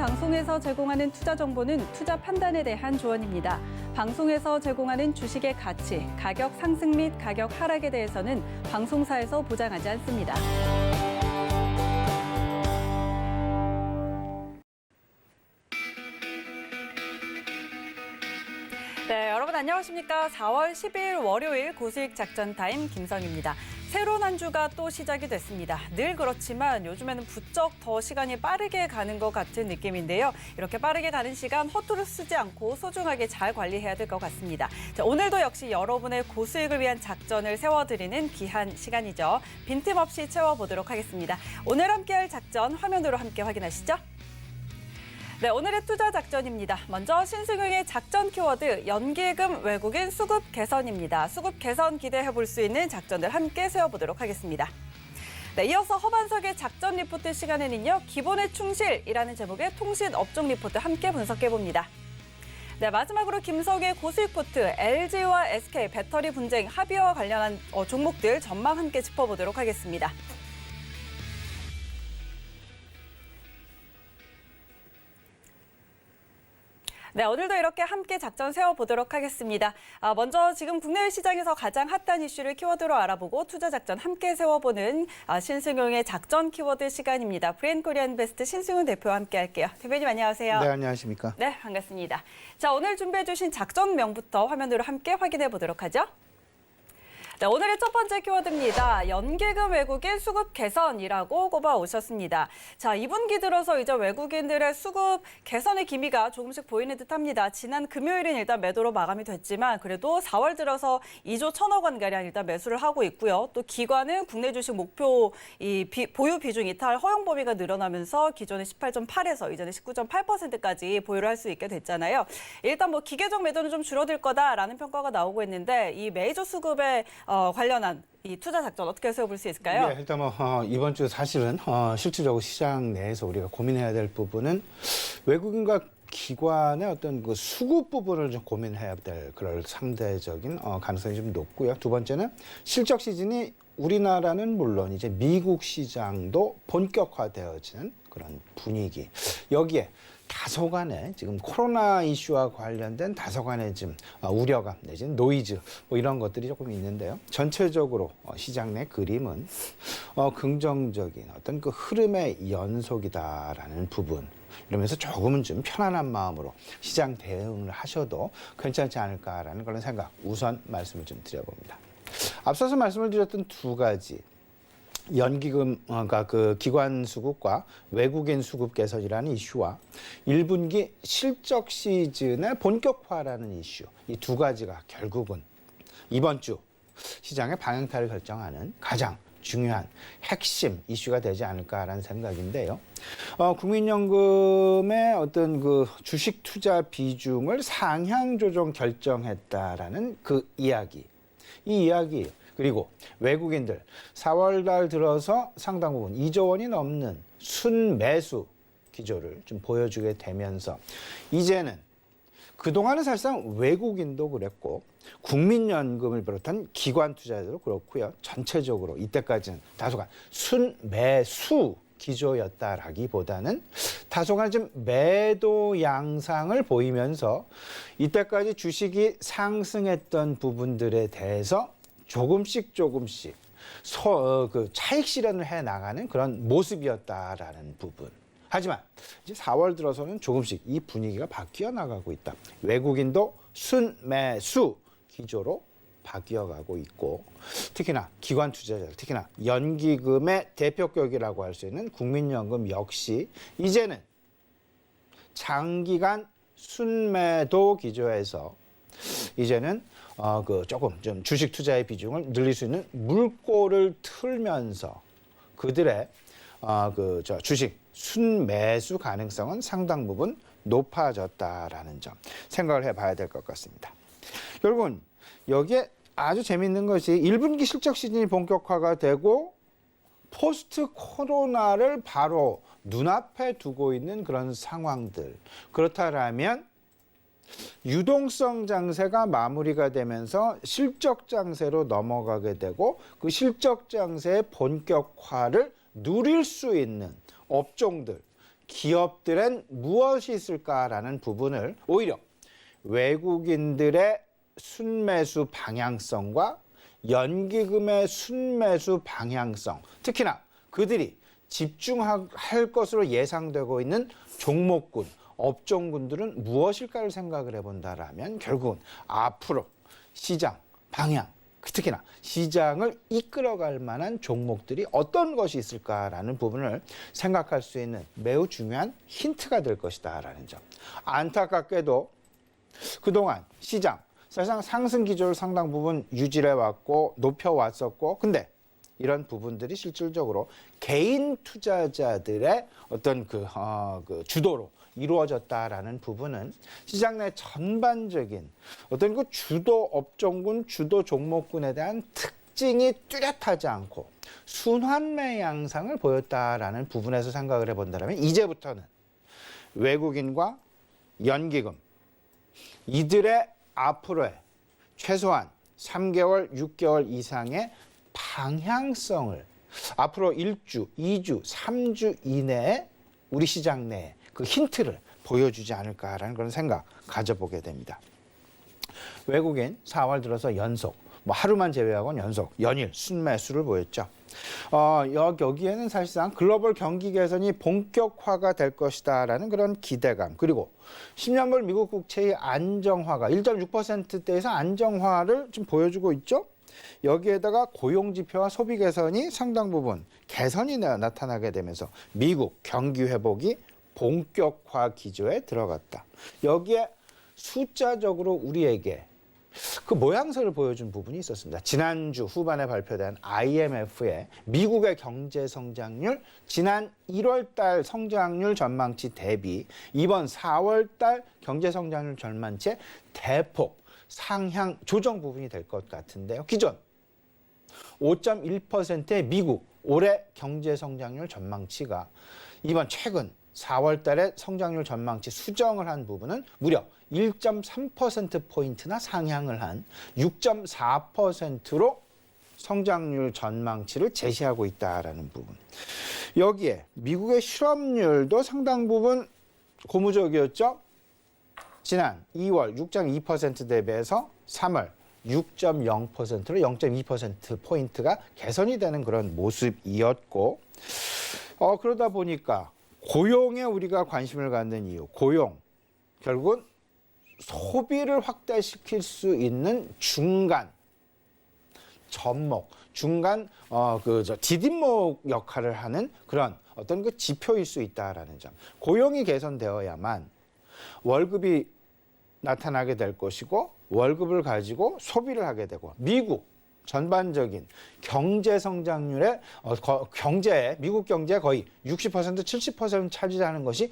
방송에서 제공하는 투자 정보는 투자 판단에 대한 조언입니다. 방송에서 제공하는 주식의 가치, 가격 상승 및 가격 하락에 대해서는 방송사에서 보장하지 않습니다. 네, 여러분 안녕하십니까? 4월 10일 월요일 고수익 작전 타임 김선희입니다. 새로운 한 주가 또 시작이 됐습니다. 늘 그렇지만 요즘에는 부쩍 더 시간이 빠르게 가는 것 같은 느낌인데요. 이렇게 빠르게 가는 시간 허투루 쓰지 않고 소중하게 잘 관리해야 될 것 같습니다. 자, 오늘도 역시 여러분의 고수익을 위한 작전을 세워드리는 귀한 시간이죠. 빈틈없이 채워보도록 하겠습니다. 오늘 함께할 작전 화면으로 함께 확인하시죠. 네, 오늘의 투자 작전입니다. 먼저 신승용의 작전 키워드 연기금 외국인 수급 개선입니다. 수급 개선 기대해 볼 수 있는 작전들 함께 세워보도록 하겠습니다. 네, 이어서 허반석의 작전 리포트 시간에는요. 기본에 충실이라는 제목의 통신 업종 리포트 함께 분석해 봅니다. 네, 마지막으로 김석의 고수익 포트 LG와 SK 배터리 분쟁 합의와 관련한 종목들 전망 함께 짚어보도록 하겠습니다. 네, 오늘도 이렇게 함께 작전 세워보도록 하겠습니다. 먼저 지금 국내외 시장에서 가장 핫한 이슈를 키워드로 알아보고 투자 작전 함께 세워보는 신승용의 작전 키워드 시간입니다. 브레인코리아인베스트 신승용 대표와 함께 할게요. 대표님 안녕하세요. 네, 안녕하십니까. 네, 반갑습니다. 자, 오늘 준비해 주신 작전명부터 화면으로 함께 확인해 보도록 하죠. 네, 오늘의 첫 번째 키워드입니다. 연기금 외국인 수급 개선이라고 꼽아오셨습니다. 자, 2분기 들어서 이제 외국인들의 수급 개선의 기미가 조금씩 보이는 듯합니다. 지난 금요일은 일단 매도로 마감이 됐지만 그래도 4월 들어서 2조 1천억 원가량 일단 매수를 하고 있고요. 또 기관은 국내 주식 목표 보유 비중 이탈 허용 범위가 늘어나면서 기존의 18.8에서 이전에 19.8%까지 보유를 할 수 있게 됐잖아요. 일단 뭐 기계적 매도는 좀 줄어들 거다라는 평가가 나오고 있는데 이 메이저 수급에 관련한 이 투자 작전 어떻게 세워볼 수 있을까요? 네, 일단 이번 주 사실은 실질적으로 시장 내에서 우리가 고민해야 될 부분은 외국인과 기관의 어떤 그 수급 부분을 좀 고민해야 될 그럴 상대적인 가능성이 좀 높고요. 두 번째는 실적 시즌이 우리나라는 물론 이제 미국 시장도 본격화되어지는 그런 분위기. 여기에 다소간의 지금 코로나 이슈와 관련된 다소간의 좀 우려감 내지는 노이즈 뭐 이런 것들이 조금 있는데요. 전체적으로 시장 내 그림은 긍정적인 어떤 그 흐름의 연속이다라는 부분. 이러면서 조금은 좀 편안한 마음으로 시장 대응을 하셔도 괜찮지 않을까라는 그런 생각 우선 말씀을 좀 드려봅니다. 앞서서 말씀을 드렸던 두 가지. 연기금, 그러니까 그 기관 수급과 외국인 수급 개선이라는 이슈와 1분기 실적 시즌의 본격화라는 이슈, 이 두 가지가 결국은 이번 주 시장의 방향타를 결정하는 가장 중요한 핵심 이슈가 되지 않을까라는 생각인데요. 국민연금의 어떤 그 주식 투자 비중을 상향 조정 결정했다라는 그 이야기, 이 이야기. 그리고 외국인들 4월 달 들어서 상당 부분 2조 원이 넘는 순매수 기조를 좀 보여주게 되면서 이제는 그동안은 사실상 외국인도 그랬고 국민연금을 비롯한 기관 투자자도 그렇고요. 전체적으로 이때까지는 다소간 순매수 기조였다라기보다는 다소간 좀 매도 양상을 보이면서 이때까지 주식이 상승했던 부분들에 대해서 조금씩 그 차익 실현을 해 나가는 그런 모습이었다라는 부분. 하지만 이제 4월 들어서는 조금씩 이 분위기가 바뀌어 나가고 있다. 외국인도 순매수 기조로 바뀌어가고 있고 특히나 기관 투자자들, 특히나 연기금의 대표격이라고 할 수 있는 국민연금 역시 이제는 장기간 순매도 기조에서 이제는 조금 좀 주식 투자의 비중을 늘릴 수 있는 물꼬를 틀면서 그들의 주식 순매수 가능성은 상당 부분 높아졌다라는 점 생각을 해봐야 될 것 같습니다. 결국은 여기에 아주 재미있는 것이 1분기 실적 시즌이 본격화가 되고 포스트 코로나를 바로 눈앞에 두고 있는 그런 상황들. 그렇다면 유동성 장세가 마무리가 되면서 실적 장세로 넘어가게 되고 그 실적 장세의 본격화를 누릴 수 있는 업종들, 기업들은 무엇이 있을까라는 부분을 오히려 외국인들의 순매수 방향성과 연기금의 순매수 방향성, 특히나 그들이 집중할 것으로 예상되고 있는 종목군, 업종군들은 무엇일까를 생각을 해본다라면 결국은 앞으로 시장 방향, 특히나 시장을 이끌어갈 만한 종목들이 어떤 것이 있을까라는 부분을 생각할 수 있는 매우 중요한 힌트가 될 것이다라는 점. 안타깝게도 그동안 시장, 사실상 상승 기조를 상당 부분 유지해 왔고 높여왔었고, 근데 이런 부분들이 실질적으로 개인 투자자들의 어떤 그 주도로 이루어졌다라는 부분은 시장 내 전반적인 어떤 그 주도 업종군, 주도 종목군에 대한 특징이 뚜렷하지 않고 순환매 양상을 보였다라는 부분에서 생각을 해본다면 이제부터는 외국인과 연기금 이들의 앞으로의 최소한 3개월, 6개월 이상의 방향성을 앞으로 1주, 2주, 3주 이내에 우리 시장 내에 그 힌트를 보여주지 않을까라는 그런 생각 가져보게 됩니다. 외국인 4월 들어서 연속, 하루만 제외하고는 연속, 연일 순매수를 보였죠. 여기에는 사실상 글로벌 경기 개선이 본격화가 될 것이다라는 그런 기대감, 그리고 10년물 미국 국채의 안정화가 1.6%대에서 안정화를 좀 보여주고 있죠. 여기에다가 고용지표와 소비 개선이 상당 부분 개선이 나타나게 되면서 미국 경기 회복이 본격화 기조에 들어갔다. 여기에 숫자적으로 우리에게 그 모양새를 보여준 부분이 있었습니다. 지난주 후반에 발표된 IMF의 미국의 경제 성장률, 지난 1월 달 성장률 전망치 대비 이번 4월 달 경제 성장률 전망치의 대폭 상향 조정 부분이 될 것 같은데요. 기존 5.1%의 미국 올해 경제 성장률 전망치가 이번 최근 4월 달에 성장률 전망치 수정을 한 부분은 무려 1.3%포인트나 상향을 한 6.4%로 성장률 전망치를 제시하고 있다라는 부분. 여기에 미국의 실업률도 상당 부분 고무적이었죠. 지난 2월 6.2% 대비해서 3월 6.0%로 0.2%포인트가 개선이 되는 그런 모습이었고, 그러다 보니까 고용에 우리가 관심을 갖는 이유, 고용, 결국은 소비를 확대시킬 수 있는 중간 접목, 중간 디딤목 역할을 하는 그런 어떤 그 지표일 수 있다라는 점. 고용이 개선되어야만 월급이 나타나게 될 것이고 월급을 가지고 소비를 하게 되고 미국 전반적인 경제 성장률의 미국 경제 거의 60% 70% 차지하는 것이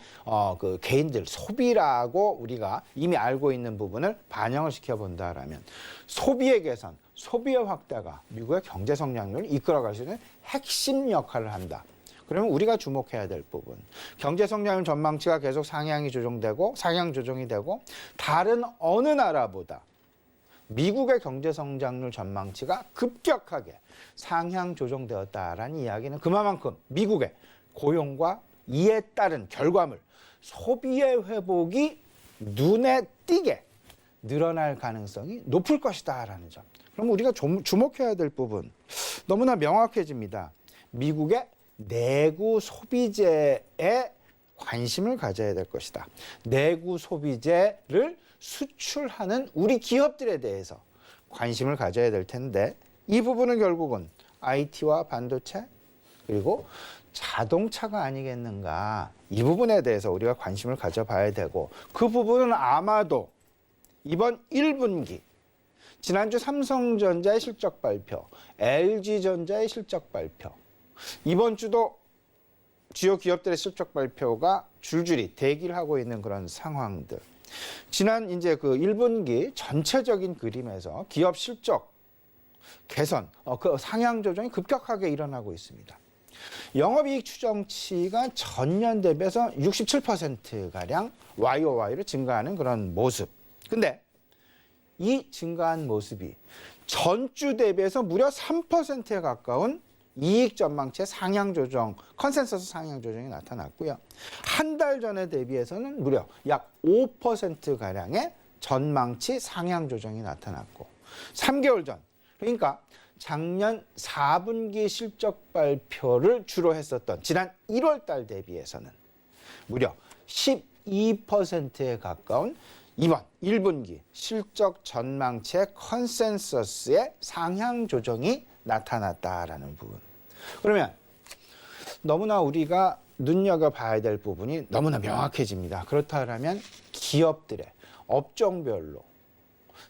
그 개인들 소비라고 우리가 이미 알고 있는 부분을 반영을 시켜본다라면 소비의 개선, 소비의 확대가 미국의 경제 성장률을 이끌어갈 수 있는 핵심 역할을 한다. 그러면 우리가 주목해야 될 부분, 경제 성장률 전망치가 계속 상향 조정이 되고 다른 어느 나라보다 미국의 경제 성장률 전망치가 급격하게 상향 조정되었다라는 이야기는 그만큼 미국의 고용과 이에 따른 결과물, 소비의 회복이 눈에 띄게 늘어날 가능성이 높을 것이다라는 점. 그럼 우리가 주목해야 될 부분 너무나 명확해집니다. 미국의 내구 소비재에 관심을 가져야 될 것이다. 내구 소비재를 수출하는 우리 기업들에 대해서 관심을 가져야 될 텐데 이 부분은 결국은 IT와 반도체 그리고 자동차가 아니겠는가. 이 부분에 대해서 우리가 관심을 가져봐야 되고 그 부분은 아마도 이번 1분기 지난주 삼성전자의 실적 발표, LG전자의 실적 발표, 이번 주도 주요 기업들의 실적 발표가 줄줄이 대기를 하고 있는 그런 상황들. 지난 이제 그 1분기 전체적인 그림에서 기업 실적 개선, 그 상향 조정이 급격하게 일어나고 있습니다. 영업이익 추정치가 전년 대비해서 67%가량 YOY로 증가하는 그런 모습. 근데 이 증가한 모습이 전주 대비해서 무려 3%에 가까운 이익 전망치의 상향 조정, 컨센서스 상향 조정이 나타났고요. 한 달 전에 대비해서는 무려 약 5%가량의 전망치 상향 조정이 나타났고 3개월 전, 그러니까 작년 4분기 실적 발표를 주로 했었던 지난 1월 달 대비해서는 무려 12%에 가까운 이번 1분기 실적 전망치의 컨센서스의 상향 조정이 나타났다라는 부분. 그러면 너무나 우리가 눈여겨봐야 될 부분이 너무나 명확해집니다. 그렇다면 기업들의 업종별로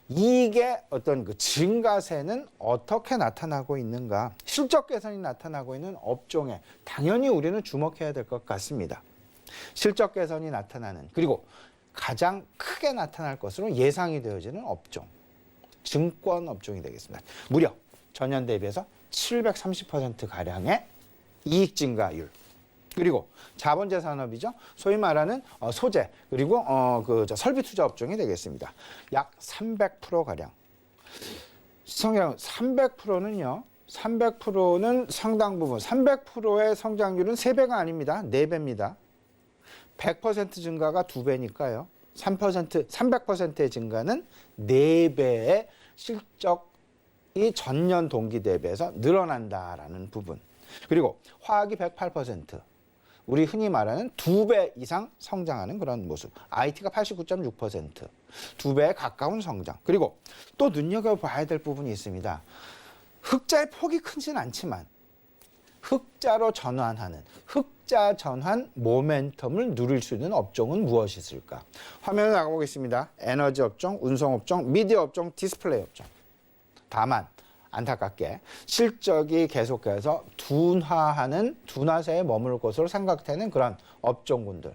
이익의 어떤 그 증가세는 어떻게 나타나고 있는가? 실적 개선이 나타나고 있는 업종에 당연히 우리는 주목해야 될 것 같습니다. 실적 개선이 나타나는, 그리고 가장 크게 나타날 것으로 예상이 되어지는 업종, 증권 업종이 되겠습니다. 무려 전년 대비해서 730%가량의 이익 증가율. 그리고 자본재 산업이죠. 소위 말하는 소재, 그리고 설비 투자 업종이 되겠습니다. 약 300%가량. 성장 300%는요. 300%는 상당 부분, 300%의 성장률은 3배가 아닙니다. 4배입니다. 100% 증가가 2배니까요. 300%의 증가는 4배의 실적이 전년 동기 대비해서 늘어난다라는 부분. 그리고 화학이 108%, 우리 흔히 말하는 2배 이상 성장하는 그런 모습. IT가 89.6%, 2배에 가까운 성장. 그리고 또 눈여겨봐야 될 부분이 있습니다. 흑자의 폭이 크진 않지만 흑자로 전환하는, 흑자 전환 모멘텀을 누릴 수 있는 업종은 무엇이 있을까? 화면을 나가보겠습니다. 에너지 업종, 운송 업종, 미디어 업종, 디스플레이 업종. 다만 안타깝게 실적이 계속해서 둔화세에 머물 것으로 생각되는 그런 업종군들.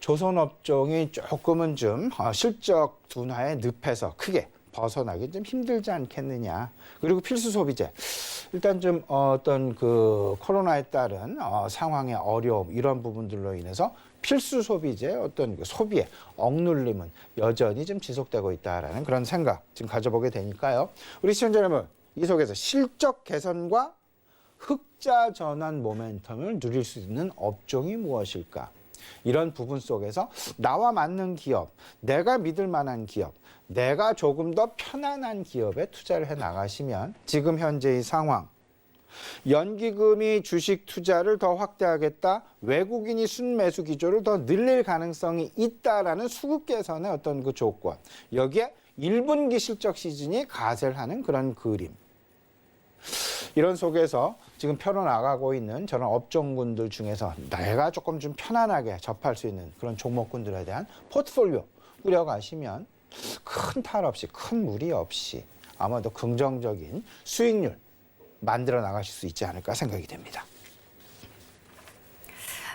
조선업종이 조금은 좀 실적 둔화의 늪에서 크게 벗어나기 좀 힘들지 않겠느냐. 그리고 필수 소비재. 일단 좀 어떤 그 코로나에 따른 상황의 어려움, 이런 부분들로 인해서 필수 소비재의 어떤 그 소비의 억눌림은 여전히 좀 지속되고 있다라는 그런 생각 지금 가져보게 되니까요. 우리 시청자 여러분, 이 속에서 실적 개선과 흑자 전환 모멘텀을 누릴 수 있는 업종이 무엇일까? 이런 부분 속에서 나와 맞는 기업, 내가 믿을 만한 기업, 내가 조금 더 편안한 기업에 투자를 해 나가시면 지금 현재의 상황, 연기금이 주식 투자를 더 확대하겠다, 외국인이 순매수 기조를 더 늘릴 가능성이 있다라는 수급 개선의 어떤 그 조건, 여기에 1분기 실적 시즌이 가세를 하는 그런 그림. 이런 속에서 지금 펴러나가고 있는 저런 업종군들 중에서 내가 조금 좀 편안하게 접할 수 있는 그런 종목군들에 대한 포트폴리오 꾸려가시면 큰 탈 없이, 큰 무리 없이 아마도 긍정적인 수익률 만들어 나가실 수 있지 않을까 생각이 됩니다.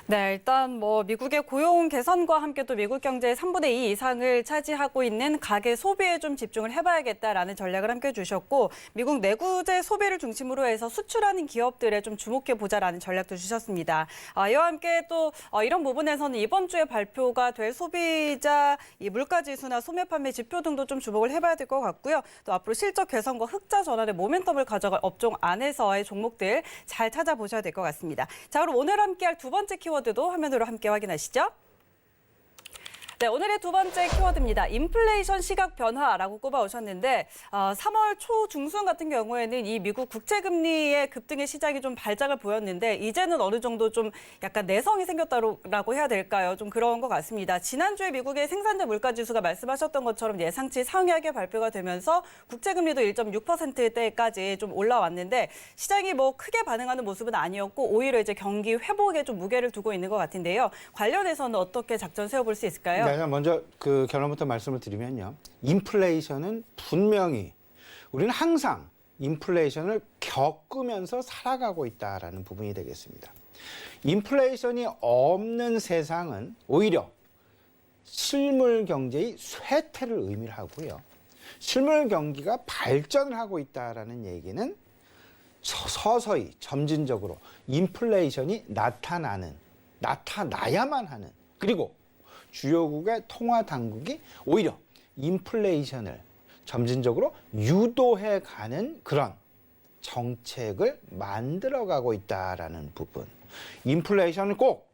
네, 일단 뭐 미국의 고용 개선과 함께 또 미국 경제의 3분의 2 이상을 차지하고 있는 가계 소비에 좀 집중을 해봐야겠다라는 전략을 함께 주셨고, 미국 내구재 소비를 중심으로 해서 수출하는 기업들에 좀 주목해 보자라는 전략도 주셨습니다. 이와 함께 또 이런 부분에서는 이번 주에 발표가 될 소비자 이 물가지수나 소매 판매 지표 등도 좀 주목을 해봐야 될 것 같고요. 또 앞으로 실적 개선과 흑자 전환의 모멘텀을 가져갈 업종 안에서의 종목들 잘 찾아보셔야 될 것 같습니다. 자, 그럼 오늘 함께할 두 번째 키워드도 화면으로 함께 확인하시죠. 네, 오늘의 두 번째 키워드입니다. 인플레이션 시각 변화라고 꼽아오셨는데 3월 초 중순 같은 경우에는 이 미국 국채금리의 급등의 시작이 좀 발작을 보였는데 이제는 어느 정도 좀 약간 내성이 생겼다고 해야 될까요? 좀 그런 것 같습니다. 지난주에 미국의 생산자 물가지수가 말씀하셨던 것처럼 예상치 상회하게 발표가 되면서 국채금리도 1.6%대까지 좀 올라왔는데 시장이 뭐 크게 반응하는 모습은 아니었고 오히려 이제 경기 회복에 좀 무게를 두고 있는 것 같은데요. 관련해서는 어떻게 작전 세워볼 수 있을까요? 네, 먼저 그 결론부터 말씀을 드리면요. 인플레이션은 분명히 우리는 항상 인플레이션을 겪으면서 살아가고 있다라는 부분이 되겠습니다. 인플레이션이 없는 세상은 오히려 실물 경제의 쇠퇴를 의미를 하고요. 실물 경기가 발전을 하고 있다라는 얘기는 서서히 점진적으로 인플레이션이 나타나야만 하는, 그리고 주요국의 통화 당국이 오히려 인플레이션을 점진적으로 유도해 가는 그런 정책을 만들어가고 있다라는 부분. 인플레이션은 꼭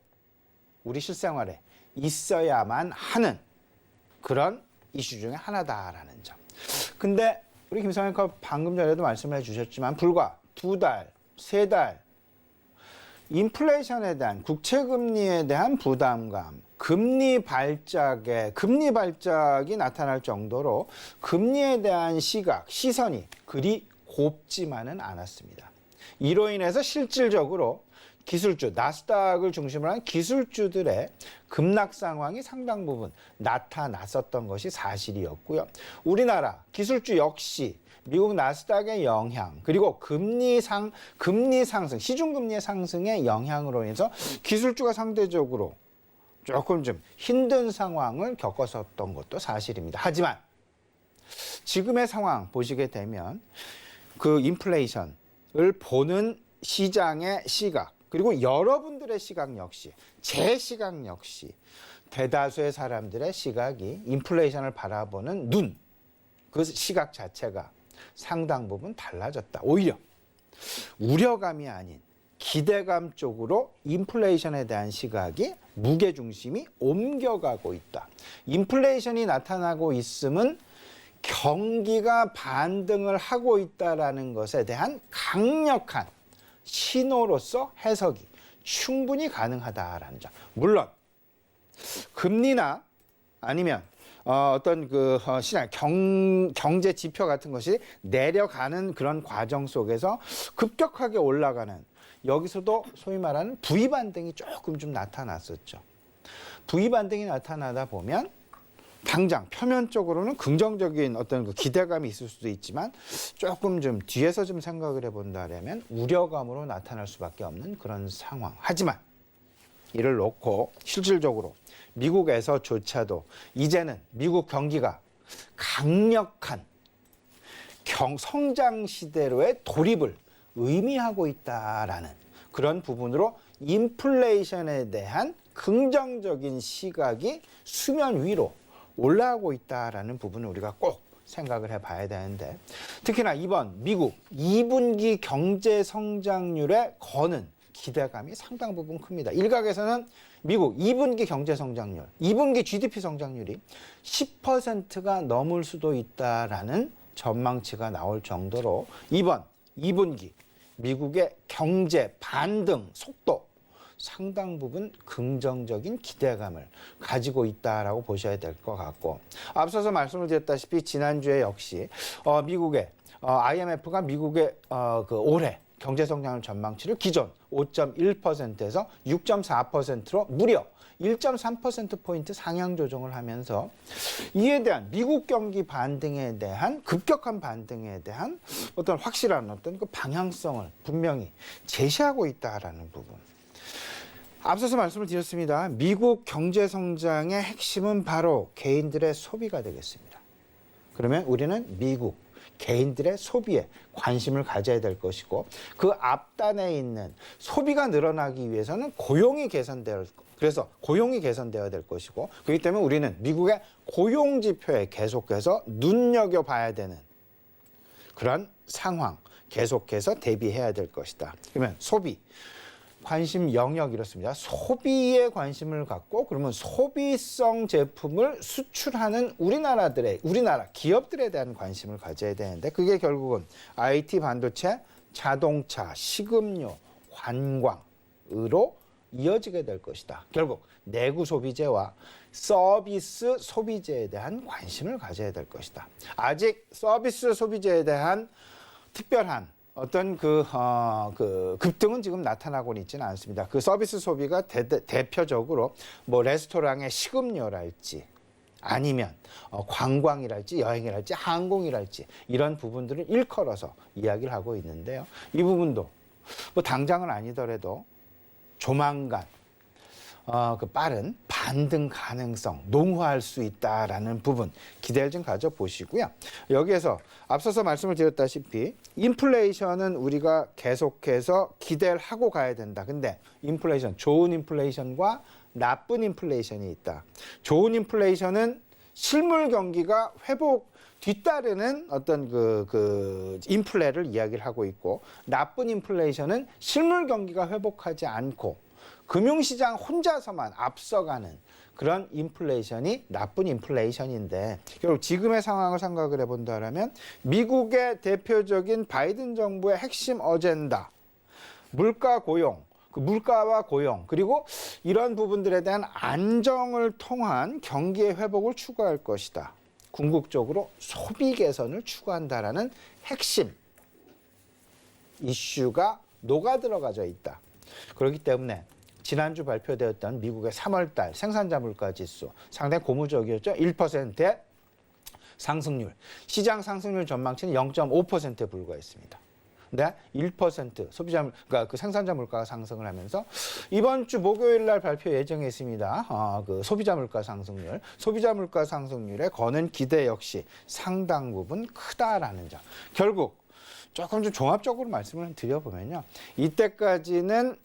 우리 실생활에 있어야만 하는 그런 이슈 중에 하나다라는 점. 근데 우리 김성현 컵 방금 전에도 말씀해 주셨지만 불과 2달, 3달 인플레이션에 대한 국채금리에 대한 부담감, 금리 발작이 나타날 정도로 금리에 대한 시선이 그리 곱지만은 않았습니다. 이로 인해서 실질적으로 기술주, 나스닥을 중심으로 한 기술주들의 급락 상황이 상당 부분 나타났었던 것이 사실이었고요. 우리나라 기술주 역시 미국 나스닥의 영향, 그리고 금리 상승, 시중금리의 상승의 영향으로 인해서 기술주가 상대적으로 조금 좀 힘든 상황을 겪었었던 것도 사실입니다. 하지만 지금의 상황 보시게 되면 그 인플레이션을 보는 시장의 시각, 그리고 여러분들의 시각 역시, 제 시각 역시 대다수의 사람들의 시각이 인플레이션을 바라보는 눈, 그 시각 자체가 상당 부분 달라졌다. 오히려 우려감이 아닌 기대감 쪽으로 인플레이션에 대한 시각이 무게중심이 옮겨가고 있다. 인플레이션이 나타나고 있음은 경기가 반등을 하고 있다는 것에 대한 강력한 신호로서 해석이 충분히 가능하다라는 점. 물론 금리나 아니면 어떤 시장 경제 지표 같은 것이 내려가는 그런 과정 속에서 급격하게 올라가는, 여기서도 소위 말하는 V 반등이 조금 좀 나타났었죠. V 반등이 나타나다 보면 당장 표면적으로는 긍정적인 어떤 그 기대감이 있을 수도 있지만 조금 좀 뒤에서 좀 생각을 해본다면 우려감으로 나타날 수밖에 없는 그런 상황. 하지만 이를 놓고 실질적으로 미국에서조차도 이제는 미국 경기가 강력한 성장 시대로의 돌입을 의미하고 있다라는 그런 부분으로 인플레이션에 대한 긍정적인 시각이 수면 위로 올라오고 있다라는 부분을 우리가 꼭 생각을 해봐야 되는데, 특히나 이번 미국 2분기 경제 성장률에 거는 기대감이 상당 부분 큽니다. 일각에서는 미국 2분기 경제 성장률, 2분기 GDP 성장률이 10%가 넘을 수도 있다라는 전망치가 나올 정도로 이번 2분기 미국의 경제 반등 속도 상당 부분 긍정적인 기대감을 가지고 있다라고 보셔야 될 것 같고, 앞서서 말씀을 드렸다시피 지난주에 역시 미국의 IMF가 미국의 올해 경제 성장률 전망치를 기존 5.1%에서 6.4%로 무려 1.3%포인트 상향 조정을 하면서 이에 대한 미국 경기 반등에 대한 급격한 반등에 대한 어떤 확실한 어떤 그 방향성을 분명히 제시하고 있다라는 부분. 앞서서 말씀을 드렸습니다. 미국 경제 성장의 핵심은 바로 개인들의 소비가 되겠습니다. 그러면 우리는 미국 개인들의 소비에 관심을 가져야 될 것이고, 그 앞단에 있는 소비가 늘어나기 위해서는 고용이 개선되어야 될 것이고, 그렇기 때문에 우리는 미국의 고용 지표에 계속해서 눈여겨봐야 되는 그런 상황 계속해서 대비해야 될 것이다. 그러면 소비, 관심 영역 이렇습니다. 소비에 관심을 갖고 그러면 소비성 제품을 수출하는 우리나라 기업들에 대한 관심을 가져야 되는데, 그게 결국은 IT, 반도체, 자동차, 식음료, 관광으로 이어지게 될 것이다. 결국 내구 소비재와 서비스 소비재에 대한 관심을 가져야 될 것이다. 아직 서비스 소비재에 대한 특별한 어떤 급등은 지금 나타나고는 있지는 않습니다. 그 서비스 소비가 대표적으로 뭐 레스토랑의 식음료랄지 아니면 관광이랄지 여행이랄지 항공이랄지 이런 부분들을 일컬어서 이야기를 하고 있는데요. 이 부분도 뭐 당장은 아니더라도 조만간 그 빠른 반등 가능성 농후할 수 있다라는 부분 기대를 좀 가져보시고요. 여기에서 앞서서 말씀을 드렸다시피 인플레이션은 우리가 계속해서 기대를 하고 가야 된다. 근데 인플레이션, 좋은 인플레이션과 나쁜 인플레이션이 있다. 좋은 인플레이션은 실물 경기가 뒤따르는 어떤 그 인플레를 이야기를 하고 있고, 나쁜 인플레이션은 실물 경기가 회복하지 않고 금융시장 혼자서만 앞서가는 그런 인플레이션이 나쁜 인플레이션인데, 결국 지금의 상황을 생각을 해본다면 미국의 대표적인 바이든 정부의 핵심 어젠다, 물가 고용, 그 물가와 고용, 그리고 이런 부분들에 대한 안정을 통한 경기의 회복을 추구할 것이다. 궁극적으로 소비 개선을 추구한다라는 핵심 이슈가 녹아들어가져 있다. 그렇기 때문에 지난주 발표되었던 미국의 3월달 생산자 물가 지수 상당히 고무적이었죠. 1%의 상승률, 시장 상승률 전망치는 0.5%에 불과했습니다. 근데 1% 소비자 그러니까 그 생산자 물가가 상승을 하면서 이번 주 목요일 날 발표 예정에 있습니다. 그 소비자 물가 상승률에 거는 기대 역시 상당 부분 크다라는 점. 결국 조금 좀 종합적으로 말씀을 드려보면요, 이때까지는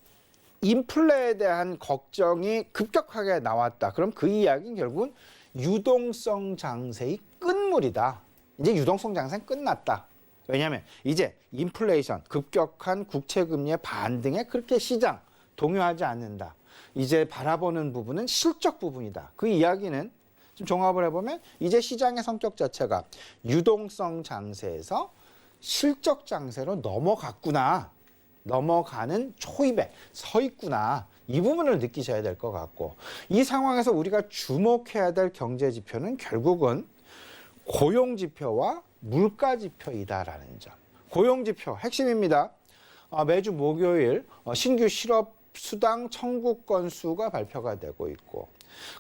인플레에 대한 걱정이 급격하게 나왔다. 그럼 그 이야기는 결국은 유동성 장세의 끝물이다. 이제 유동성 장세는 끝났다. 왜냐하면 이제 인플레이션, 급격한 국채금리의 반등에 그렇게 시장 동요하지 않는다. 이제 바라보는 부분은 실적 부분이다. 그 이야기는 좀 종합을 해보면 이제 시장의 성격 자체가 유동성 장세에서 실적 장세로 넘어가는 초입에 서 있구나. 이 부분을 느끼셔야 될 것 같고, 이 상황에서 우리가 주목해야 될 경제 지표는 결국은 고용 지표와 물가 지표이다라는 점. 고용 지표 핵심입니다. 매주 목요일 신규 실업 수당 청구 건수가 발표가 되고 있고,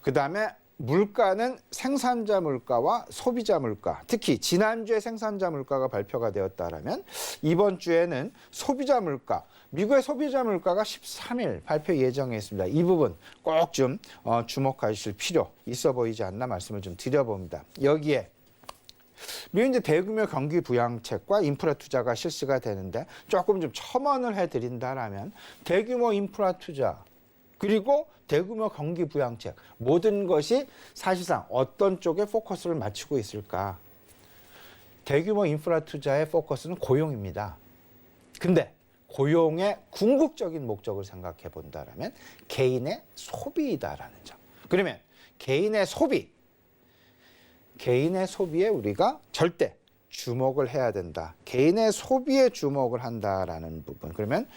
그다음에 물가는 생산자 물가와 소비자 물가, 특히 지난주에 생산자 물가가 발표가 되었다라면 이번 주에는 소비자 물가, 미국의 소비자 물가가 13일 발표 예정에 있습니다. 이 부분 꼭 좀 주목하실 필요 있어 보이지 않나 말씀을 좀 드려봅니다. 여기에 미국 이제 대규모 경기 부양책과 인프라 투자가 실시가 되는데, 조금 좀 첨언을 해드린다라면 대규모 인프라 투자 그리고 대규모 경기 부양책, 모든 것이 사실상 어떤 쪽에 포커스를 맞추고 있을까? 대규모 인프라 투자의 포커스는 고용입니다. 근데 고용의 궁극적인 목적을 생각해 본다라면 개인의 소비이다라는 점. 그러면 개인의 소비에 우리가 절대 주목을 해야 된다. 개인의 소비에 주목을 한다라는 부분. 그러면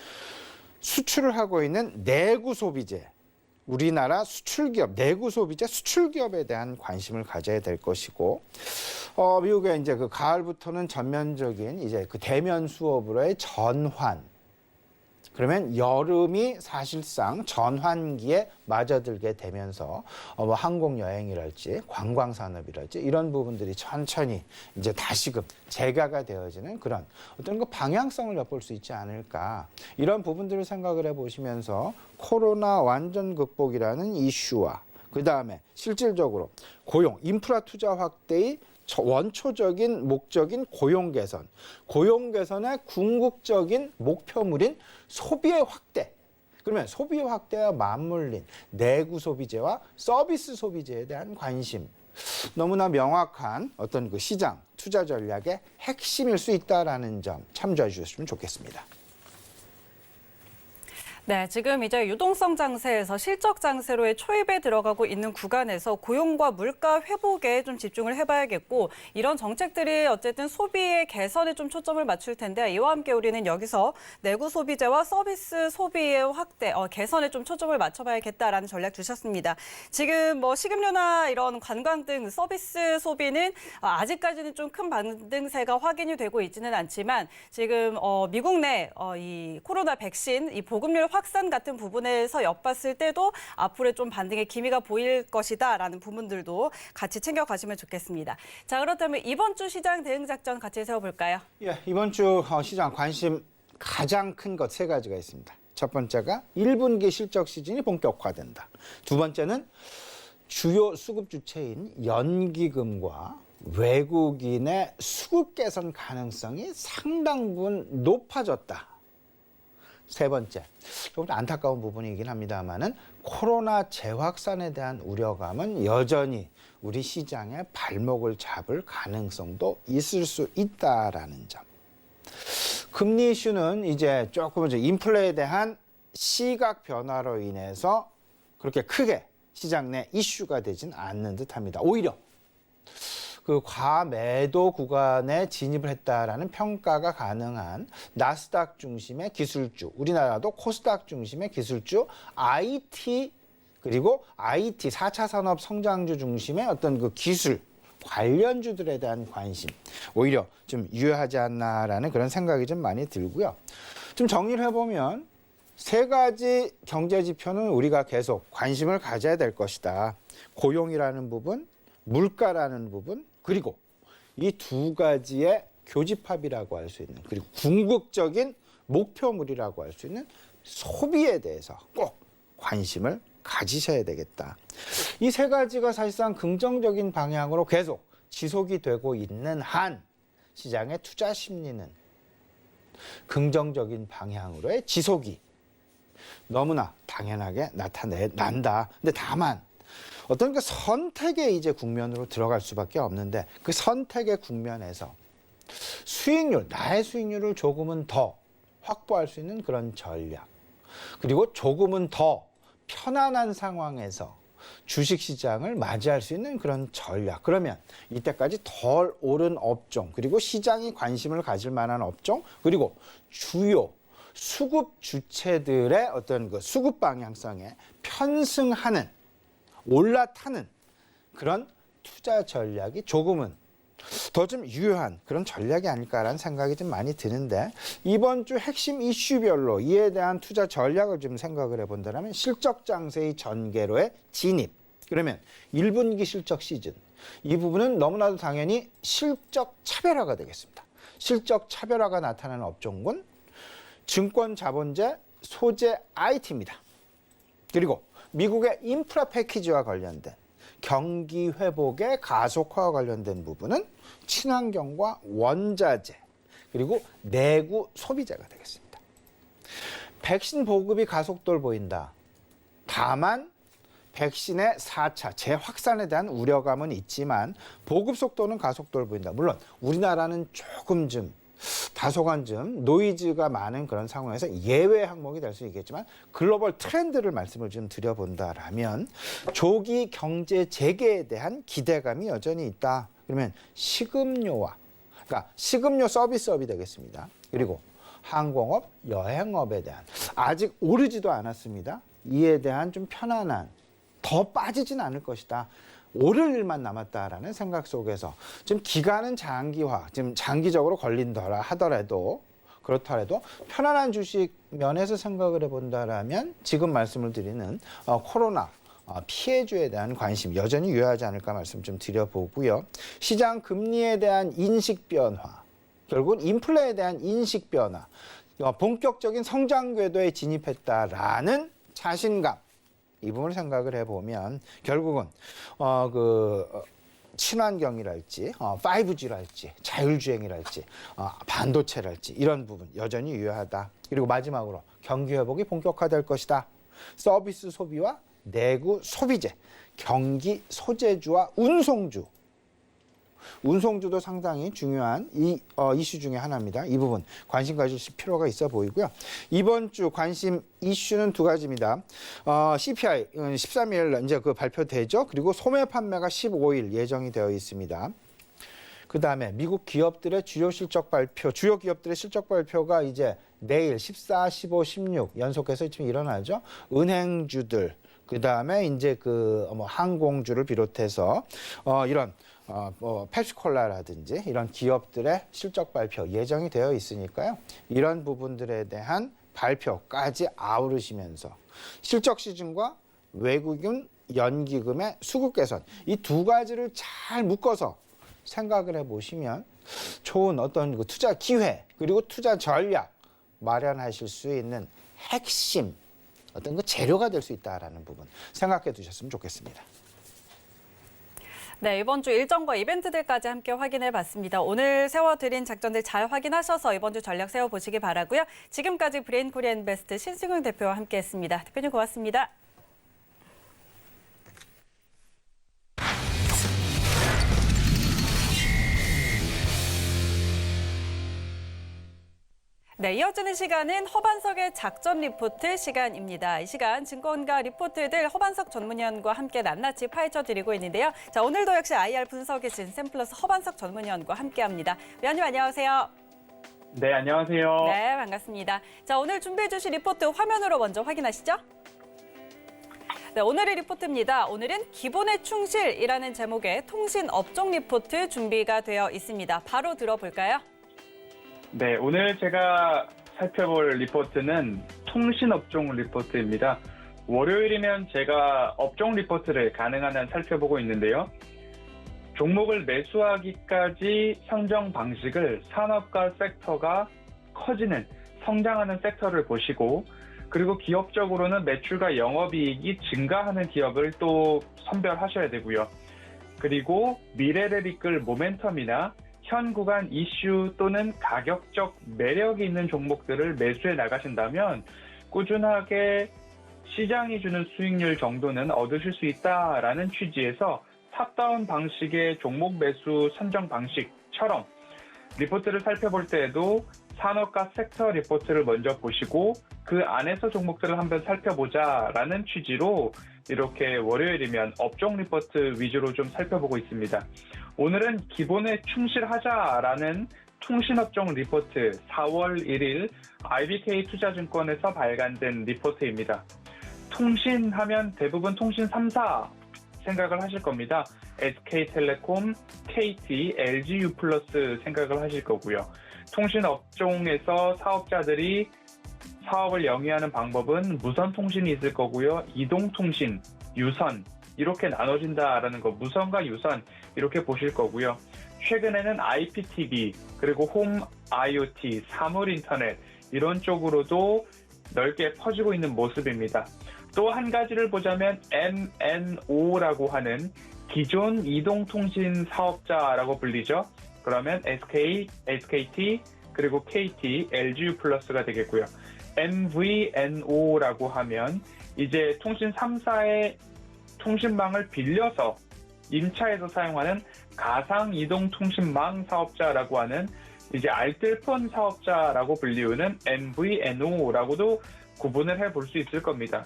수출을 하고 있는 내구 소비재, 우리나라 수출기업, 내구 소비재, 수출기업에 대한 관심을 가져야 될 것이고, 미국의 이제 그 가을부터는 전면적인 이제 그 대면 수업으로의 전환. 그러면 여름이 사실상 전환기에 맞아들게 되면서 뭐 항공 여행이랄지 관광 산업이랄지 이런 부분들이 천천히 이제 다시금 재가가 되어지는 그런 어떤 그 방향성을 엿볼 수 있지 않을까, 이런 부분들을 생각을 해보시면서 코로나 완전 극복이라는 이슈와 그 다음에 실질적으로 고용, 인프라 투자 확대의 원초적인 목적인 고용 개선의 궁극적인 목표물인 소비의 확대. 그러면 소비 확대와 맞물린 내구 소비재와 서비스 소비재에 대한 관심. 너무나 명확한 어떤 그 시장 투자 전략의 핵심일 수 있다라는 점 참조해 주셨으면 좋겠습니다. 네, 지금 이제 유동성 장세에서 실적 장세로의 초입에 들어가고 있는 구간에서 고용과 물가 회복에 좀 집중을 해봐야겠고, 이런 정책들이 어쨌든 소비의 개선에 좀 초점을 맞출 텐데, 이와 함께 우리는 여기서 내구 소비재와 서비스 소비의 확대, 개선에 좀 초점을 맞춰봐야겠다라는 전략 주셨습니다. 지금 뭐 식음료나 이런 관광 등 서비스 소비는 아직까지는 좀 큰 반등세가 확인이 되고 있지는 않지만, 지금 미국 내 이 코로나 백신 이 보급률 확산 같은 부분에서 엿봤을 때도 앞으로 좀 반등의 기미가 보일 것이다라는 부분들도 같이 챙겨가시면 좋겠습니다. 자, 그렇다면 이번 주 시장 대응 작전 같이 세워볼까요? 예, 이번 주 시장 관심 가장 큰 것 세 가지가 있습니다. 첫 번째가 1분기 실적 시즌이 본격화된다. 두 번째는 주요 수급 주체인 연기금과 외국인의 수급 개선 가능성이 상당 부분 높아졌다. 세 번째, 조금 안타까운 부분이긴 합니다만은 코로나 재확산에 대한 우려감은 여전히 우리 시장의 발목을 잡을 가능성도 있을 수 있다라는 점. 금리 이슈는 이제 조금 이제 인플레에 대한 시각 변화로 인해서 그렇게 크게 시장 내 이슈가 되진 않는 듯합니다. 오히려 그 과매도 구간에 진입을 했다라는 평가가 가능한 나스닥 중심의 기술주, 우리나라도 코스닥 중심의 기술주, IT 그리고 IT 4차 산업 성장주 중심의 어떤 그 기술 관련주들에 대한 관심 오히려 좀 유효하지 않나라는 그런 생각이 좀 많이 들고요. 좀 정리를 해보면 세 가지 경제 지표는 우리가 계속 관심을 가져야 될 것이다. 고용이라는 부분, 물가라는 부분, 그리고 이 두 가지의 교집합이라고 할 수 있는, 그리고 궁극적인 목표물이라고 할 수 있는 소비에 대해서 꼭 관심을 가지셔야 되겠다. 이 세 가지가 사실상 긍정적인 방향으로 계속 지속이 되고 있는 한 시장의 투자 심리는 긍정적인 방향으로의 지속이 너무나 당연하게 난다. 근데 다만 어떤 그 선택의 이제 국면으로 들어갈 수밖에 없는데 그 선택의 국면에서 수익률, 나의 수익률을 조금은 더 확보할 수 있는 그런 전략, 그리고 조금은 더 편안한 상황에서 주식시장을 맞이할 수 있는 그런 전략. 그러면 이때까지 덜 오른 업종, 그리고 시장이 관심을 가질 만한 업종, 그리고 주요 수급 주체들의 어떤 그 수급 방향성에 편승하는, 올라타는 그런 투자 전략이 조금은 더 좀 유효한 그런 전략이 아닐까라는 생각이 좀 많이 드는데, 이번 주 핵심 이슈별로 이에 대한 투자 전략을 좀 생각을 해본다면 실적 장세의 전개로의 진입. 그러면 1분기 실적 시즌. 이 부분은 너무나도 당연히 실적 차별화가 되겠습니다. 실적 차별화가 나타나는 업종군 증권 자본재, 소재 IT입니다. 그리고 미국의 인프라 패키지와 관련된 경기 회복의 가속화와 관련된 부분은 친환경과 원자재, 그리고 내구 소비재가 되겠습니다. 백신 보급이 가속도를 보인다. 다만 백신의 4차 재확산에 대한 우려감은 있지만 보급 속도는 가속도를 보인다. 물론 우리나라는 조금 좀 다소간 좀 노이즈가 많은 그런 상황에서 예외 항목이 될 수 있겠지만 글로벌 트렌드를 말씀을 좀 드려본다라면 조기 경제 재개에 대한 기대감이 여전히 있다. 그러면 식음료와, 그러니까 식음료 서비스업이 되겠습니다. 그리고 항공업, 여행업에 대한 아직 오르지도 않았습니다. 이에 대한 좀 편안한, 더 빠지진 않을 것이다. 오를 일만 남았다라는 생각 속에서 지금 기간은 장기화, 지금 장기적으로 걸린더라 하더라도 그렇더라도 편안한 주식 면에서 생각을 해본다라면 지금 말씀을 드리는 코로나 피해주에 대한 관심 여전히 유효하지 않을까 말씀 좀 드려보고요. 시장 금리에 대한 인식 변화, 결국은 인플레에 대한 인식 변화, 본격적인 성장 궤도에 진입했다라는 자신감, 이 부분을 생각을 해보면 결국은 친환경이랄지 5G랄지 자율주행이랄지 반도체랄지 이런 부분 여전히 유효하다. 그리고 마지막으로 경기 회복이 본격화될 것이다. 서비스 소비와 내구 소비재, 경기 소재주와 운송주도 상당히 중요한 이슈 중에 하나입니다. 이 부분 관심 가지실 필요가 있어 보이고요. 이번 주 관심 이슈는 두 가지입니다. CPI 13일 이제 그 발표되죠. 그리고 소매 판매가 15일 예정이 되어 있습니다. 그 다음에 미국 기업들의 주요 기업들의 실적 발표가 이제 내일 14, 15, 16 연속해서 지금 일어나죠. 은행주들, 그 다음에 이제 항공주를 비롯해서 이런 펩시콜라라든지 이런 기업들의 실적 발표 예정이 되어 있으니까요. 이런 부분들에 대한 발표까지 아우르시면서 실적 시즌과 외국인 연기금의 수급 개선, 이 두 가지를 잘 묶어서 생각을 해보시면 좋은 어떤 투자 기회 그리고 투자 전략 마련하실 수 있는 핵심 어떤 재료가 될 수 있다라는 부분 생각해 두셨으면 좋겠습니다. 네, 이번 주 일정과 이벤트들까지 함께 확인해 봤습니다. 오늘 세워드린 작전들 잘 확인하셔서 이번 주 전략 세워보시기 바라고요. 지금까지 브레인 코리아 인베스트 신승훈 대표와 함께했습니다. 대표님 고맙습니다. 네, 이어지는 시간은 허반석의 작전 리포트 시간입니다. 이 시간 증권가 리포트들 허반석 전문위원과 함께 낱낱이 파헤쳐 드리고 있는데요. 자, 오늘도 역시 IR 분석의 진 샘플러스 허반석 전문위원과 함께합니다. 위원님 안녕하세요. 네, 안녕하세요. 네, 반갑습니다. 자, 오늘 준비해 주신 리포트 화면으로 먼저 확인하시죠. 네, 오늘의 리포트입니다. 오늘은 기본에 충실이라는 제목의 통신 업종 리포트 준비가 되어 있습니다. 바로 들어볼까요? 네, 오늘 제가 살펴볼 리포트는 통신업종 리포트입니다. 월요일이면 제가 업종 리포트를 가능한 한 살펴보고 있는데요. 종목을 매수하기까지 선정 방식을 산업과 섹터가 커지는, 성장하는 섹터를 보시고, 그리고 기업적으로는 매출과 영업이익이 증가하는 기업을 또 선별하셔야 되고요. 그리고 미래를 이끌 모멘텀이나 현 구간 이슈 또는 가격적 매력이 있는 종목들을 매수해 나가신다면 꾸준하게 시장이 주는 수익률 정도는 얻으실 수 있다라는 취지에서 탑다운 방식의 종목 매수 선정 방식처럼 리포트를 살펴볼 때에도 산업과 섹터 리포트를 먼저 보시고 그 안에서 종목들을 한번 살펴보자라는 취지로 이렇게 월요일이면 업종 리포트 위주로 좀 살펴보고 있습니다. 오늘은 기본에 충실하자라는 통신업종 리포트 4월 1일 IBK 투자증권에서 발간된 리포트입니다. 통신하면 대부분 통신 3사 생각을 하실 겁니다. SK텔레콤, KT, LGU 플러스 생각을 하실 거고요. 통신업종에서 사업자들이 사업을 영위하는 방법은 무선통신이 있을 거고요. 이동통신, 유선 이렇게 나눠진다라는 거, 무선과 유선 이렇게 보실 거고요. 최근에는 IPTV 그리고 홈 IoT, 사물인터넷 이런 쪽으로도 넓게 퍼지고 있는 모습입니다. 또 한 가지를 보자면 MNO라고 하는 기존 이동통신 사업자라고 불리죠. 그러면 SK, SKT, 그리고 KT, LGU 플러스가 되겠고요. MVNO라고 하면 이제 통신 3사의 통신망을 빌려서 임차해서 사용하는 가상 이동통신망 사업자라고 하는 이제 알뜰폰 사업자라고 불리우는 MVNO라고도 구분을 해볼 수 있을 겁니다.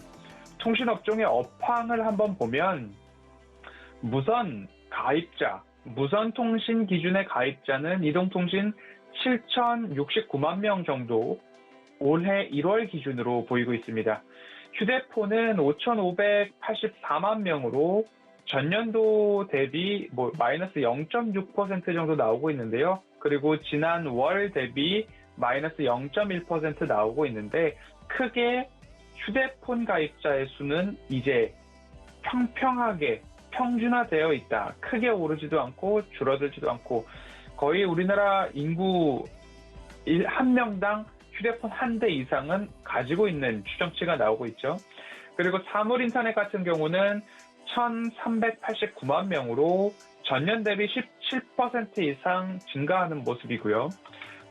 통신업종의 업황을 한번 보면 무선 가입자, 무선 통신 기준의 가입자는 이동통신 7,069만 명 정도 올해 1월 기준으로 보이고 있습니다. 휴대폰은 5,584만 명으로 전년도 대비 마이너스 0.6% 정도 나오고 있는데요. 그리고 지난 월 대비 마이너스 0.1% 나오고 있는데 크게 휴대폰 가입자의 수는 이제 평평하게 평준화되어 있다. 크게 오르지도 않고 줄어들지도 않고 거의 우리나라 인구 1명당 휴대폰 한 대 이상은 가지고 있는 추정치가 나오고 있죠. 그리고 사물인터넷 같은 경우는 1,389만 명으로 전년 대비 17% 이상 증가하는 모습이고요.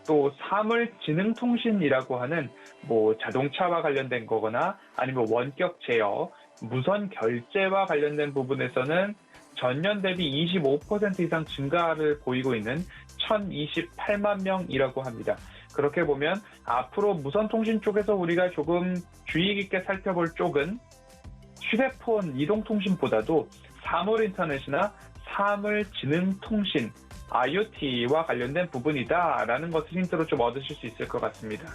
또 사물지능통신이라고 하는 자동차와 관련된 거거나 아니면 원격 제어, 무선 결제와 관련된 부분에서는 전년 대비 25% 이상 증가를 보이고 있는 1,028만 명이라고 합니다. 그렇게 보면 앞으로 무선통신 쪽에서 우리가 조금 주의 깊게 살펴볼 쪽은 휴대폰 이동통신보다도 사물인터넷이나 사물지능통신, IoT와 관련된 부분이다라는 것을 힌트로 좀 얻으실 수 있을 것 같습니다.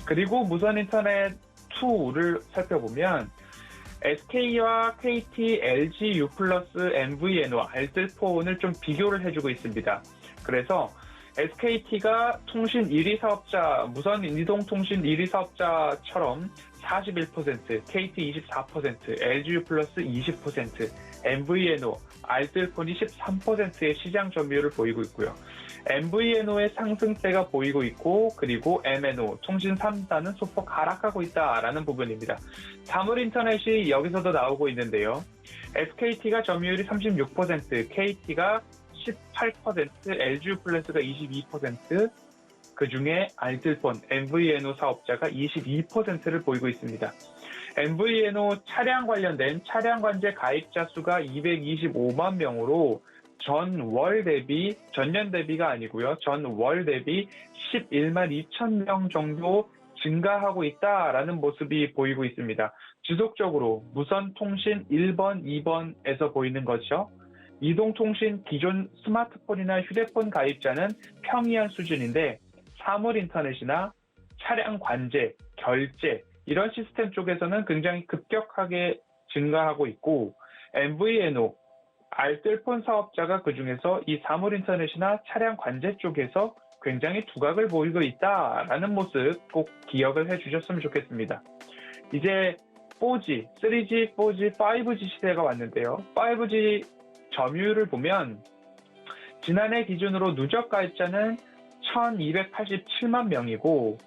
그리고 무선인터넷 2를 살펴보면 SK와 KT, LG, U+, MVNO, 알뜰폰을 좀 비교를 해주고 있습니다. 그래서 SKT가 통신 1위 사업자, 무선 이동통신 1위 사업자처럼 41%, KT 24%, LGU 플러스 20%, MVNO, 알뜰폰이 13%의 시장 점유율을 보이고 있고요. MVNO의 상승세가 보이고 있고 그리고 MNO, 통신 3사는 소폭 하락하고 있다라는 부분입니다. 사물인터넷이 여기서도 나오고 있는데요. SKT가 점유율이 36%, KT가 18%, LGU 플러스가 22%, 그중에 알뜰폰, MVNO 사업자가 22%를 보이고 있습니다. MVNO 차량 관련된 차량 관제 가입자 수가 225만 명으로 전년 대비가 아니고요. 전월 대비 11만 2천 명 정도 증가하고 있다라는 모습이 보이고 있습니다. 지속적으로 무선통신 1번, 2번에서 보이는 거죠. 이동통신 기존 스마트폰이나 휴대폰 가입자는 평이한 수준인데 사물인터넷이나 차량 관제, 결제 이런 시스템 쪽에서는 굉장히 급격하게 증가하고 있고 MVNO, 알뜰폰 사업자가 그중에서 이 사물인터넷이나 차량 관제 쪽에서 굉장히 두각을 보이고 있다라는 모습 꼭 기억을 해주셨으면 좋겠습니다. 이제 4G, 3G, 4G, 5G 시대가 왔는데요. 5G 점유율을 보면 지난해 기준으로 누적 가입자는 1287만 명이고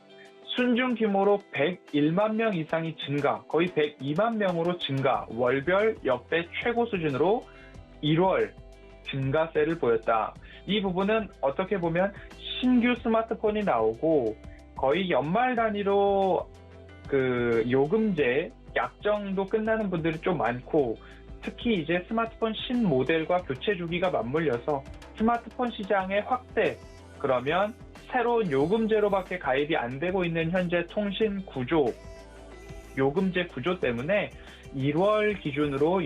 순중 규모로 101만 명 이상이 증가, 거의 102만 명으로 증가, 월별 역대 최고 수준으로 1월 증가세를 보였다. 이 부분은 어떻게 보면 신규 스마트폰이 나오고 거의 연말 단위로 그 요금제 약정도 끝나는 분들이 좀 많고 특히 이제 스마트폰 신모델과 교체 주기가 맞물려서 스마트폰 시장의 확대, 그러면 새로운 요금제로밖에 가입이 안 되고 있는 현재 통신 구조, 요금제 구조 때문에 1월 기준으로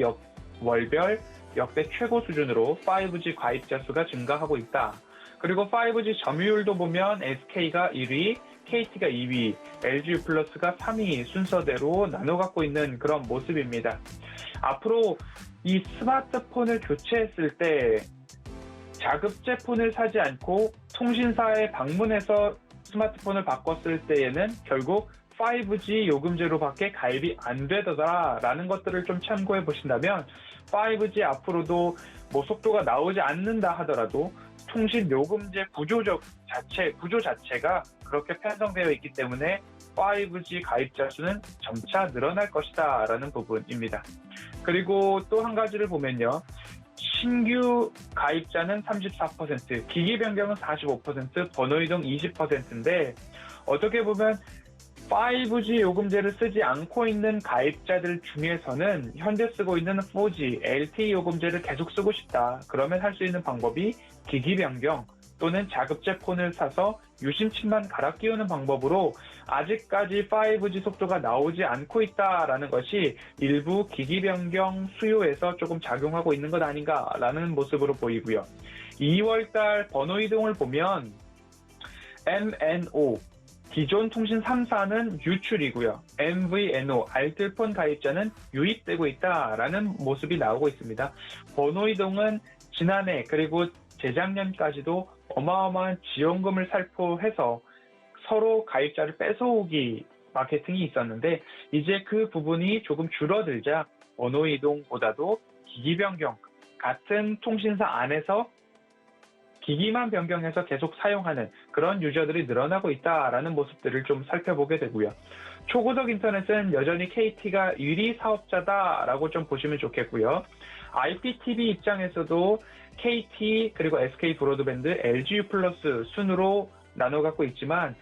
월별 역대 최고 수준으로 5G 가입자 수가 증가하고 있다. 그리고 5G 점유율도 보면 SK가 1위, KT가 2위, LG유플러스가 3위 순서대로 나눠 갖고 있는 그런 모습입니다. 앞으로 이 스마트폰을 교체했을 때 자급제 폰을 사지 않고 통신사에 방문해서 스마트폰을 바꿨을 때에는 결국 5G 요금제로밖에 가입이 안 되더라라는 것들을 좀 참고해 보신다면 5G 앞으로도 뭐 속도가 나오지 않는다 하더라도 통신 요금제 구조 자체가 그렇게 편성되어 있기 때문에 5G 가입자 수는 점차 늘어날 것이다 라는 부분입니다. 그리고 또 한 가지를 보면요. 신규 가입자는 34%, 기기 변경은 45%, 번호 이동 20%인데 어떻게 보면 5G 요금제를 쓰지 않고 있는 가입자들 중에서는 현재 쓰고 있는 4G, LTE 요금제를 계속 쓰고 싶다. 그러면 할 수 있는 방법이 기기 변경 또는 자급제 폰을 사서 유심칩만 갈아 끼우는 방법으로 아직까지 5G 속도가 나오지 않고 있다라는 것이 일부 기기 변경 수요에서 조금 작용하고 있는 것 아닌가라는 모습으로 보이고요. 2월달 번호 이동을 보면 MNO 기존 통신 3사는 유출이고요. MVNO, 알뜰폰 가입자는 유입되고 있다라는 모습이 나오고 있습니다. 번호 이동은 지난해 그리고 재작년까지도 어마어마한 지원금을 살포해서 서로 가입자를 뺏어오기 마케팅이 있었는데 이제 그 부분이 조금 줄어들자 번호 이동보다도 기기 변경, 같은 통신사 안에서 기기만 변경해서 계속 사용하는 그런 유저들이 늘어나고 있다라는 모습들을 좀 살펴보게 되고요. 초고속 인터넷은 여전히 KT가 1위 사업자다라고 좀 보시면 좋겠고요. IPTV 입장에서도 KT 그리고 SK 브로드밴드, LGU 플러스 순으로 나눠 갖고 있지만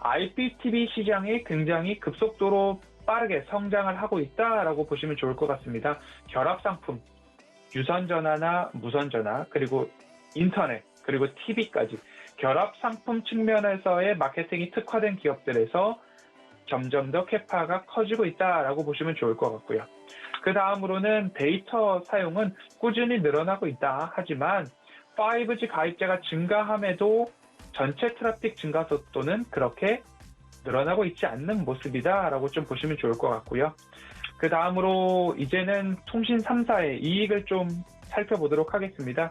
IPTV 시장이 굉장히 급속도로 빠르게 성장을 하고 있다라고 보시면 좋을 것 같습니다. 결합 상품, 유선전화나 무선전화 그리고 인터넷 그리고 TV까지 결합 상품 측면에서의 마케팅이 특화된 기업들에서 점점 더 캐파가 커지고 있다라고 보시면 좋을 것 같고요. 그 다음으로는 데이터 사용은 꾸준히 늘어나고 있다. 하지만 5G 가입자가 증가함에도 전체 트래픽 증가 속도는 그렇게 늘어나고 있지 않는 모습이다라고 좀 보시면 좋을 것 같고요. 그 다음으로 이제는 통신 3사의 이익을 좀 살펴보도록 하겠습니다.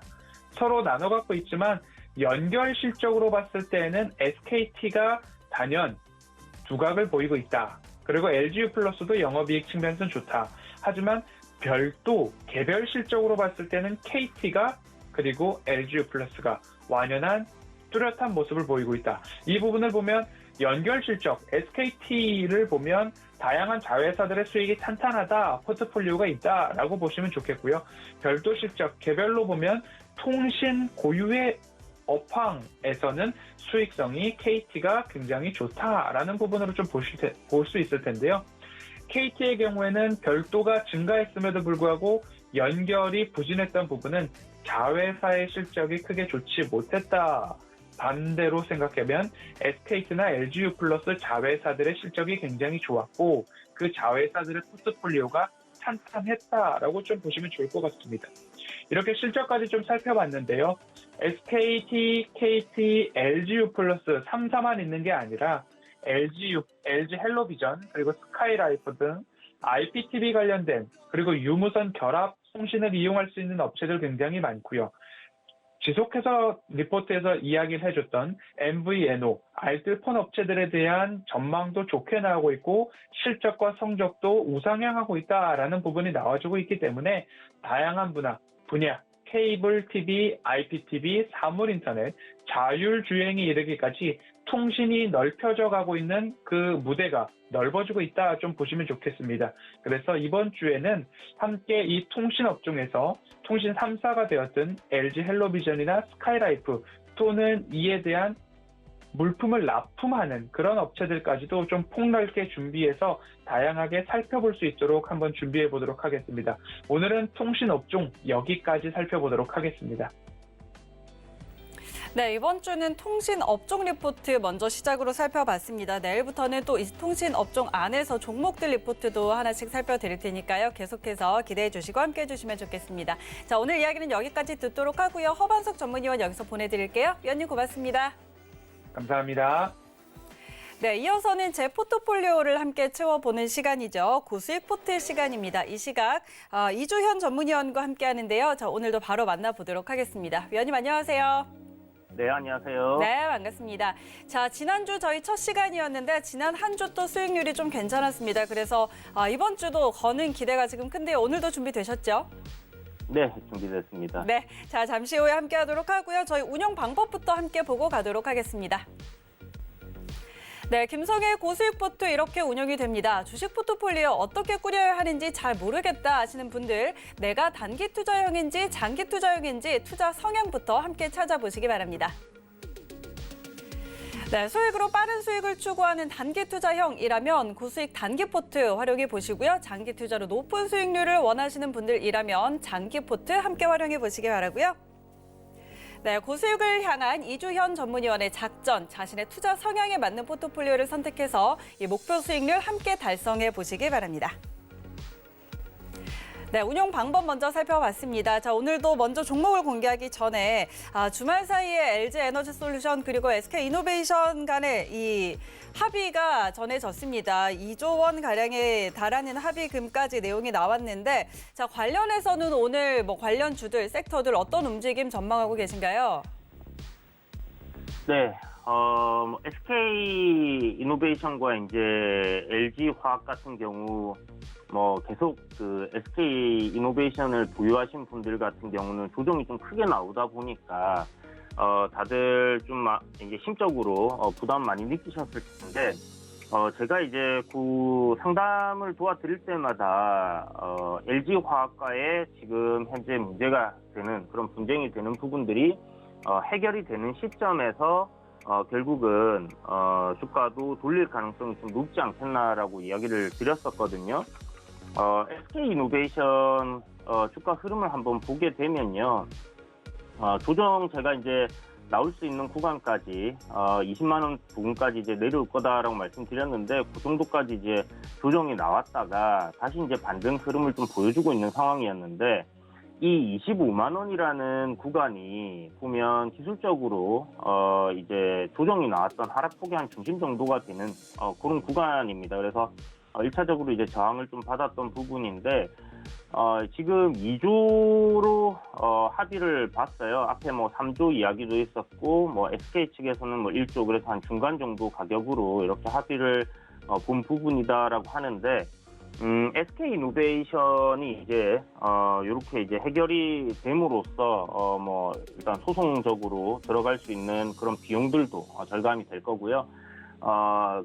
서로 나눠 갖고 있지만 연결 실적으로 봤을 때는 SKT가 단연 두각을 보이고 있다. 그리고 LGU 플러스도 영업이익 측면에서는 좋다. 하지만 별도 개별 실적으로 봤을 때는 KT가 그리고 LGU 플러스가 완연한 뚜렷한 모습을 보이고 있다. 이 부분을 보면 연결 실적, SKT를 보면 다양한 자회사들의 수익이 탄탄하다, 포트폴리오가 있다라고 보시면 좋겠고요. 별도 실적, 개별로 보면 통신 고유의 업황에서는 수익성이 KT가 굉장히 좋다라는 부분으로 좀 볼 수 있을 텐데요. KT의 경우에는 별도가 증가했음에도 불구하고 연결이 부진했던 부분은 자회사의 실적이 크게 좋지 못했다. 반대로 생각하면 SKT나 LGU 플러스 자회사들의 실적이 굉장히 좋았고 그 자회사들의 포트폴리오가 탄탄했다라고 좀 보시면 좋을 것 같습니다. 이렇게 실적까지 좀 살펴봤는데요. SKT, KT, LGU 플러스 3사만 있는 게 아니라 LG 헬로비전, 그리고 스카이라이프 등 IPTV 관련된 그리고 유무선 결합 통신을 이용할 수 있는 업체들 굉장히 많고요. 지속해서 리포트에서 이야기를 해줬던 MVNO, 알뜰폰 업체들에 대한 전망도 좋게 나오고 있고 실적과 성적도 우상향하고 있다라는 부분이 나와주고 있기 때문에 다양한 분야, 케이블 TV, IPTV, 사물인터넷, 자율주행이 이르기까지 통신이 넓혀져 가고 있는 그 무대가 넓어지고 있다 좀 보시면 좋겠습니다. 그래서 이번 주에는 함께 이 통신 업종에서 통신 3사가 되었던 LG 헬로비전이나 스카이라이프 또는 이에 대한 물품을 납품하는 그런 업체들까지도 좀 폭넓게 준비해서 다양하게 살펴볼 수 있도록 한번 준비해 보도록 하겠습니다. 오늘은 통신 업종 여기까지 살펴보도록 하겠습니다. 네, 이번 주는 통신 업종 리포트 먼저 시작으로 살펴봤습니다. 내일부터는 또 이 통신 업종 안에서 종목들 리포트도 하나씩 살펴드릴 테니까요. 계속해서 기대해 주시고 함께해 주시면 좋겠습니다. 자, 오늘 이야기는 여기까지 듣도록 하고요. 허반석 전문위원 여기서 보내드릴게요. 위원님 고맙습니다. 감사합니다. 네, 이어서는 제 포트폴리오를 함께 채워보는 시간이죠. 고수익 포트 시간입니다. 이 시각 이주현 전문위원과 함께 하는데요. 자, 오늘도 바로 만나보도록 하겠습니다. 위원님 안녕하세요. 네, 안녕하세요. 네, 반갑습니다. 자, 지난주 저희 첫 시간이었는데 지난 한 주 또 수익률이 좀 괜찮았습니다. 그래서 이번 주도 거는 기대가 지금 큰데요. 오늘도 준비되셨죠? 네, 준비됐습니다. 네, 자, 잠시 후에 함께 하도록 하고요. 저희 운영 방법부터 함께 보고 가도록 하겠습니다. 네, 김성의 고수익 포트 이렇게 운영이 됩니다. 주식 포트폴리오 어떻게 꾸려야 하는지 잘 모르겠다 하시는 분들, 내가 단기 투자형인지 장기 투자형인지 투자 성향부터 함께 찾아보시기 바랍니다. 네, 소액으로 빠른 수익을 추구하는 단기 투자형이라면 고수익 단기 포트 활용해 보시고요. 장기 투자로 높은 수익률을 원하시는 분들이라면 장기 포트 함께 활용해 보시기 바라고요. 네, 고수익을 향한 이주현 전문위원의 작전, 자신의 투자 성향에 맞는 포트폴리오를 선택해서 이 목표 수익률 함께 달성해 보시기 바랍니다. 네, 운용 방법 먼저 살펴봤습니다. 자, 오늘도 먼저 종목을 공개하기 전에 주말 사이에 LG 에너지 솔루션 그리고 SK 이노베이션 간의 이 합의가 전해졌습니다. 2조 원 가량에 달하는 합의금까지 내용이 나왔는데, 자, 관련해서는 오늘 관련 주들, 섹터들 어떤 움직임 전망하고 계신가요? 네, SK 이노베이션과 이제 LG 화학 같은 경우 계속 그 SK 이노베이션을 보유하신 분들 같은 경우는 조정이 좀 크게 나오다 보니까 다들 좀 이제 심적으로 부담 많이 느끼셨을 텐데 제가 이제 그 상담을 도와드릴 때마다 LG 화학과의 지금 현재 문제가 되는 그런 분쟁이 되는 부분들이 해결이 되는 시점에서 결국은 주가도 돌릴 가능성이 좀 높지 않겠나라고 이야기를 드렸었거든요. SK 이노베이션 주가 흐름을 한번 보게 되면요. 조정 제가 이제 나올 수 있는 구간까지 20만 원 부근까지 이제 내려올 거다라고 말씀드렸는데 그 정도까지 이제 조정이 나왔다가 다시 이제 반등 흐름을 좀 보여주고 있는 상황이었는데 이 25만 원이라는 구간이 보면 기술적으로 이제 조정이 나왔던 하락폭의 한 중심 정도가 되는 그런 구간입니다. 그래서 1차적으로 이제 저항을 좀 받았던 부분인데 지금 2조로 합의를 봤어요. 앞에 3조 이야기도 있었고 SK 측에서는 1조 그래서 한 중간 정도 가격으로 이렇게 합의를 본 부분이다라고 하는데 SK 이노베이션이 이제 이렇게 이제 해결이 됨으로써 일단 소송적으로 들어갈 수 있는 그런 비용들도 절감이 될 거고요.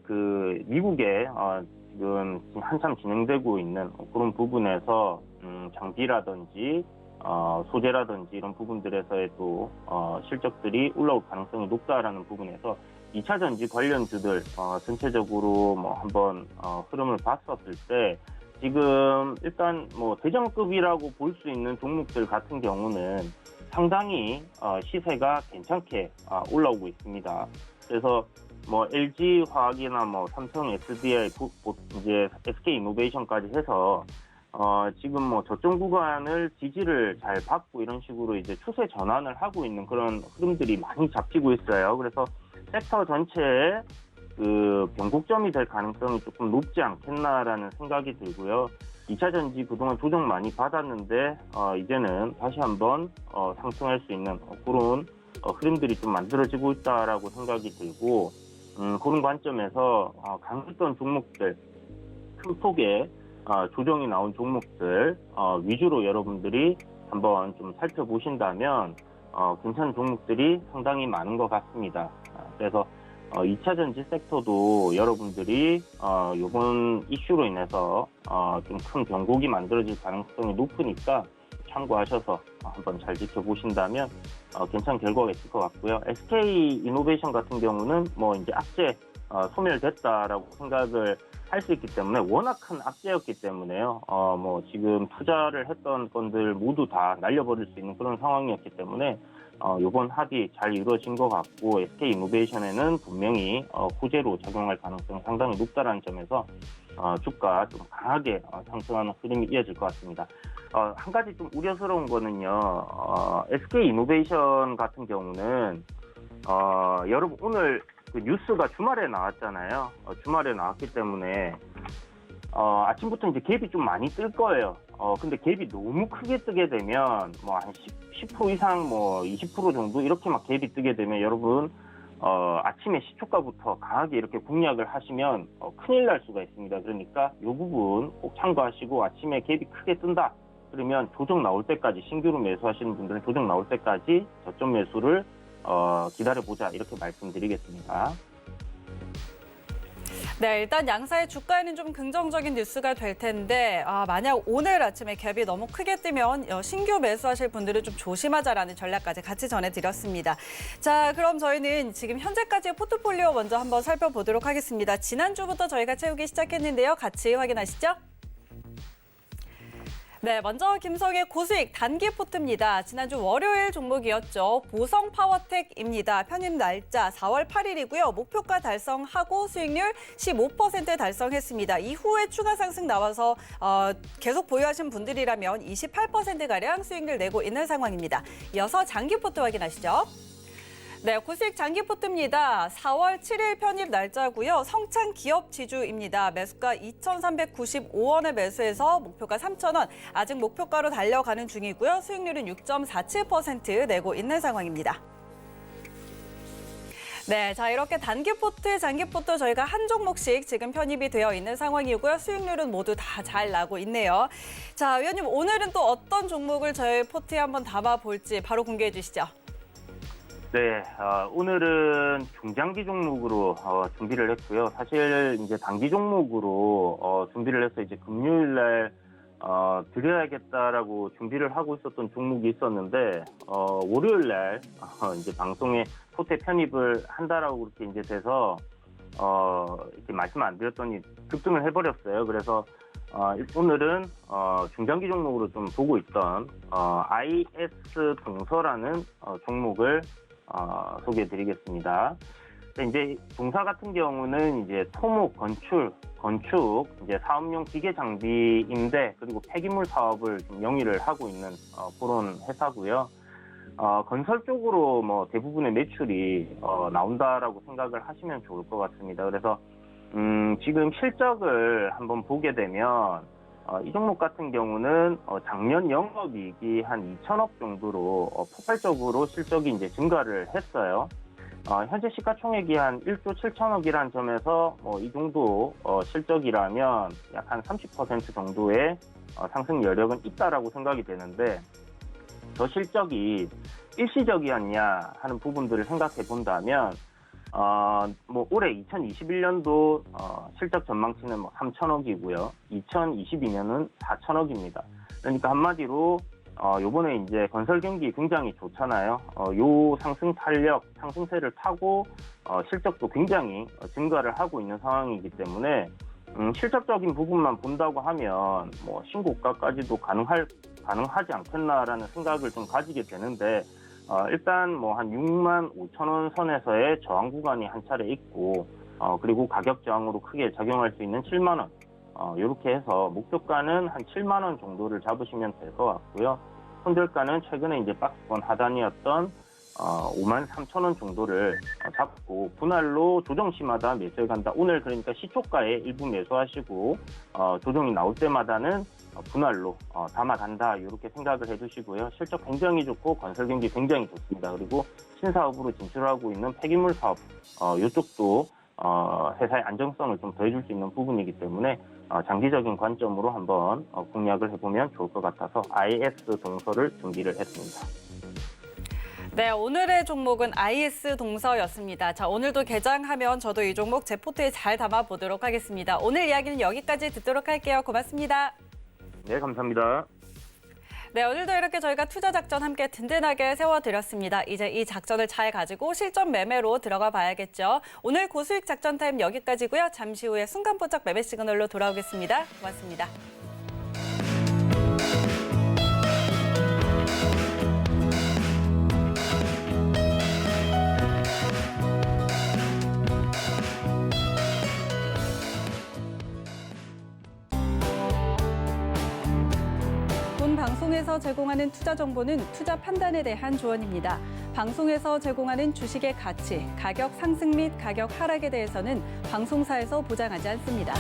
그 미국에 지금 한참 진행되고 있는 그런 부분에서 장비라든지 소재라든지 이런 부분들에서의 또 실적들이 올라올 가능성이 높다라는 부분에서 2차 전지 관련주들 전체적으로 한번 흐름을 봤었을 때 지금 일단 대장급이라고 볼 수 있는 종목들 같은 경우는 상당히 시세가 괜찮게 올라오고 있습니다. 그래서 뭐 LG 화학이나 뭐 삼성 SDI, 이제 SK 이노베이션까지 해서 지금 뭐 저점 구간을 지지를 잘 받고 이런 식으로 이제 추세 전환을 하고 있는 그런 흐름들이 많이 잡히고 있어요. 그래서 섹터 전체에 그 변곡점이 될 가능성이 조금 높지 않겠나라는 생각이 들고요. 2차 전지 그동안 조정 많이 받았는데 이제는 다시 한번 상승할 수 있는 그런 흐름들이 좀 만들어지고 있다라고 생각이 들고 그런 관점에서 강했던 종목들, 큰 폭의 조정이 나온 종목들 위주로 여러분들이 한번 좀 살펴보신다면 괜찮은 종목들이 상당히 많은 것 같습니다. 그래서 2차 전지 섹터도 여러분들이 이번 이슈로 인해서 좀 큰 변곡이 만들어질 가능성이 높으니까 참고하셔서 한번 잘 지켜보신다면 괜찮은 결과가 있을 것 같고요. SK 이노베이션 같은 경우는 뭐 이제 악재 소멸됐다라고 생각을 할 수 있기 때문에 워낙 큰 악재였기 때문에요. 뭐 지금 투자를 했던 건들 모두 다 날려버릴 수 있는 그런 상황이었기 때문에 이번 합의 잘 이루어진 것 같고 SK 이노베이션에는 분명히 호재로 작용할 가능성이 상당히 높다라는 점에서 주가 좀 강하게 상승하는 흐름이 이어질 것 같습니다. 한 가지 좀 우려스러운 거는요. SK 이노베이션 같은 경우는 여러분 오늘 그 뉴스가 주말에 나왔잖아요. 주말에 나왔기 때문에 아침부터 이제 갭이 좀 많이 뜰 거예요. 근데 갭이 너무 크게 뜨게 되면 뭐 한 10% 이상 뭐 20% 정도 이렇게 막 갭이 뜨게 되면 여러분 아침에 시초가부터 강하게 이렇게 공략을 하시면 큰일 날 수가 있습니다. 그러니까 이 부분 꼭 참고하시고 아침에 갭이 크게 뜬다. 그러면 조정 나올 때까지 신규로 매수하시는 분들은 조정 나올 때까지 저점 매수를 기다려보자 이렇게 말씀드리겠습니다. 네, 일단 양사의 주가에는 좀 긍정적인 뉴스가 될 텐데 만약 오늘 아침에 갭이 너무 크게 뜨면 신규 매수하실 분들은 좀 조심하자라는 전략까지 같이 전해드렸습니다. 자, 그럼 저희는 지금 현재까지의 포트폴리오 먼저 한번 살펴보도록 하겠습니다. 지난주부터 저희가 채우기 시작했는데요. 같이 확인하시죠. 네, 먼저 김성의 고수익 단기 포트입니다. 지난주 월요일 종목이었죠. 보성 파워텍입니다. 편입 날짜 4월 8일이고요. 목표가 달성하고 수익률 15% 달성했습니다. 이후에 추가 상승 나와서 계속 보유하신 분들이라면 28%가량 수익률 내고 있는 상황입니다. 이어서 장기 포트 확인하시죠. 네, 고수익 장기 포트입니다. 4월 7일 편입 날짜고요. 성창 기업 지주입니다. 매수가 2,395원에 매수해서 목표가 3,000원. 아직 목표가로 달려가는 중이고요. 수익률은 6.47% 내고 있는 상황입니다. 네, 자 이렇게 단기 포트, 장기 포트 저희가 한 종목씩 지금 편입이 되어 있는 상황이고요. 수익률은 모두 다 잘 나고 있네요. 자, 위원님 오늘은 또 어떤 종목을 저희 포트에 한번 담아볼지 바로 공개해 주시죠. 네, 오늘은 중장기 종목으로 준비를 했고요. 사실 이제 단기 종목으로 준비를 해서 이제 금요일 날 드려야겠다라고 준비를 하고 있었던 종목이 있었는데 월요일 날 이제 방송에 포트에 편입을 한다라고 그렇게 이제 돼서 이렇게 말씀 안 드렸더니 급등을 해버렸어요. 그래서 오늘은 중장기 종목으로 좀 보고 있던 IS 동서라는 종목을 소개해드리겠습니다. 이제 동사 같은 경우는 이제 토목, 건축, 이제 사업용 기계 장비 임대 그리고 폐기물 사업을 좀 영위를 하고 있는 그런 회사고요. 건설 쪽으로 뭐 대부분의 매출이 나온다라고 생각을 하시면 좋을 것 같습니다. 그래서 지금 실적을 한번 보게 되면 이 종목 같은 경우는 작년 영업이익이 한 2천억 정도로 폭발적으로 실적이 이제 증가를 했어요. 현재 시가총액이 한 1조 7천억이라는 점에서 이 정도 실적이라면 약 한 30% 정도의 상승 여력은 있다라고 생각이 되는데 저 실적이 일시적이었냐 하는 부분들을 생각해 본다면 뭐 올해 2021년도 실적 전망치는 뭐 3천억이고요. 2022년은 4천억입니다. 그러니까 한마디로 요번에 이제 건설 경기 굉장히 좋잖아요. 요 상승 탄력, 상승세를 타고 실적도 굉장히 증가를 하고 있는 상황이기 때문에 실적적인 부분만 본다고 하면 뭐 신고가까지도 가능하지 않겠나라는 생각을 좀 가지게 되는데 일단 뭐 한 6만 5천 원 선에서의 저항 구간이 한 차례 있고 그리고 가격 저항으로 크게 작용할 수 있는 7만 원 이렇게 해서 목표가는 한 7만 원 정도를 잡으시면 될 것 같고요. 손절가는 최근에 이제 박스권 하단이었던 5만 3천 원 정도를 잡고 분할로 조정 시마다 매수해 간다. 오늘 그러니까 시초가에 일부 매수하시고 조정이 나올 때마다는 분할로 담아간다. 이렇게 생각을 해주시고요. 실적 굉장히 좋고 건설 경기 굉장히 좋습니다. 그리고 신사업으로 진출하고 있는 폐기물 사업 이쪽도 회사의 안정성을 좀 더해줄 수 있는 부분이기 때문에 장기적인 관점으로 한번 공략을 해보면 좋을 것 같아서 IS 동서를 준비를 했습니다. 네, 오늘의 종목은 IS 동서였습니다. 자, 오늘도 개장하면 저도 이 종목 제 포트에 잘 담아보도록 하겠습니다. 오늘 이야기는 여기까지 듣도록 할게요. 고맙습니다. 네, 감사합니다. 네, 오늘도 이렇게 저희가 투자 작전 함께 든든하게 세워드렸습니다. 이제 이 작전을 잘 가지고 실전 매매로 들어가 봐야겠죠. 오늘 고수익 작전 타임 여기까지고요. 잠시 후에 순간포착 매매 시그널로 돌아오겠습니다. 고맙습니다. 본 방송에서 제공하는 투자 정보는 투자 판단에 대한 조언입니다. 방송에서 제공하는 주식의 가치, 가격 상승 및 가격 하락에 대해서는 방송사에서 보장하지 않습니다.